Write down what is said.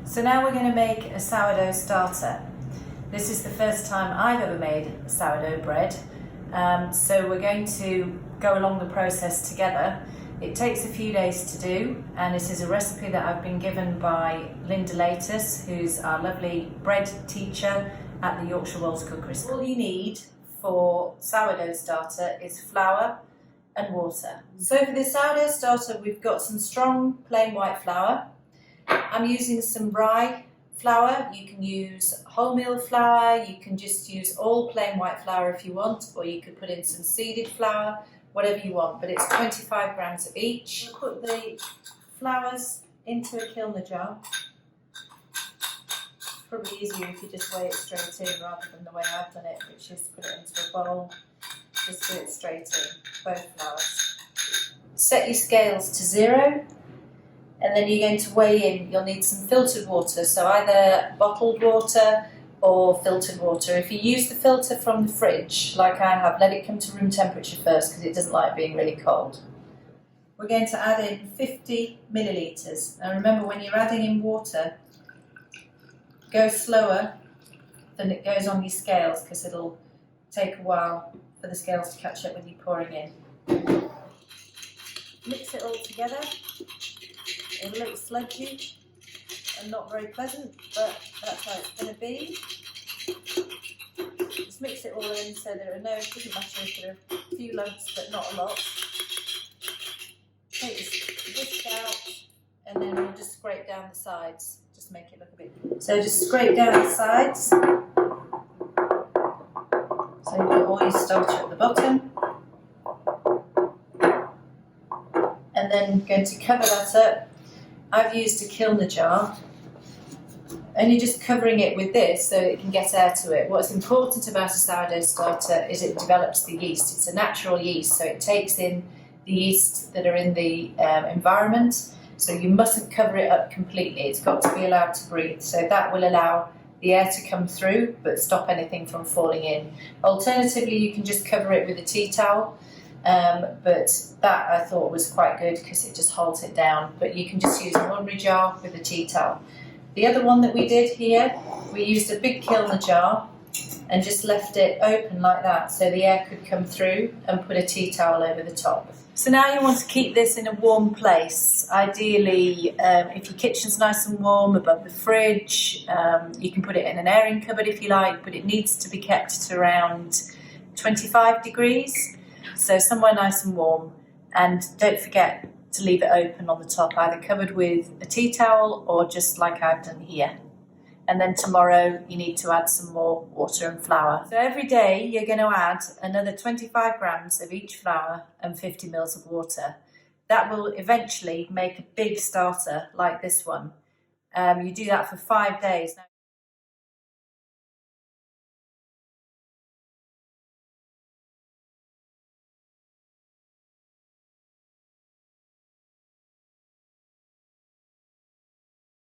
So now we're going to make a sourdough starter. This is the first time I've ever made sourdough bread, so we're going to go along the process together. It takes a few days to do, and this is a recipe that I've been given by Linda Latus, who's our lovely bread teacher at the Yorkshire World's Cookery School. All you need for sourdough starter is flour and water. So for the sourdough starter, we've got some strong plain white flour. I'm using some rye flour. You can use wholemeal flour, you can just use all plain white flour if you want, or you could put in some seeded flour, whatever you want, but it's 25 grams of each. We'll put the flours into a kilner jar. Probably easier if you just weigh it straight in rather than the way I've done it, which is put it into a bowl, just do it straight in, both flours. Set your scales to 0. And then you're going to weigh in, you'll need some filtered water, so either bottled water or filtered water. If you use the filter from the fridge, like I have, let it come to room temperature first because it doesn't like being really cold. We're going to add in 50 millilitres. Now remember, when you're adding in water, go slower than it goes on your scales because it'll take a while for the scales to catch up with you pouring in. Mix it all together. It looks sludgy and not very pleasant, but that's how it's going to be. Just mix it all in so there are it doesn't matter if there are a few lumps but not a lot. Take the whisk out and then we'll just scrape down the sides, just make it look a bit. So just scrape down the sides. So you've got all your starter at the bottom. And then going to cover that up. I've used a kilner jar, and you're just covering it with this so it can get air to it. What's important about a sourdough starter is it develops the yeast. It's a natural yeast, so it takes in the yeast that are in the environment, so you mustn't cover it up completely. It's got to be allowed to breathe, so that will allow the air to come through but stop anything from falling in. Alternatively, you can just cover it with a tea towel. But that I thought was quite good because it just holds it down, but you can just use an ordinary jar with a tea towel. The other one that we did here, we used a big kilner jar and just left it open like that so the air could come through, and put a tea towel over the top. So now you want to keep this in a warm place. Ideally, if your kitchen's nice and warm above the fridge, you can put it in an airing cupboard if you like, but it needs to be kept at around 25 degrees. So somewhere nice and warm, and don't forget to leave it open on the top, either covered with a tea towel or just like I've done here. And then tomorrow you need to add some more water and flour. So every day you're going to add another 25 grams of each flour and 50 mils of water. That will eventually make a big starter like this one. You do that for 5 days.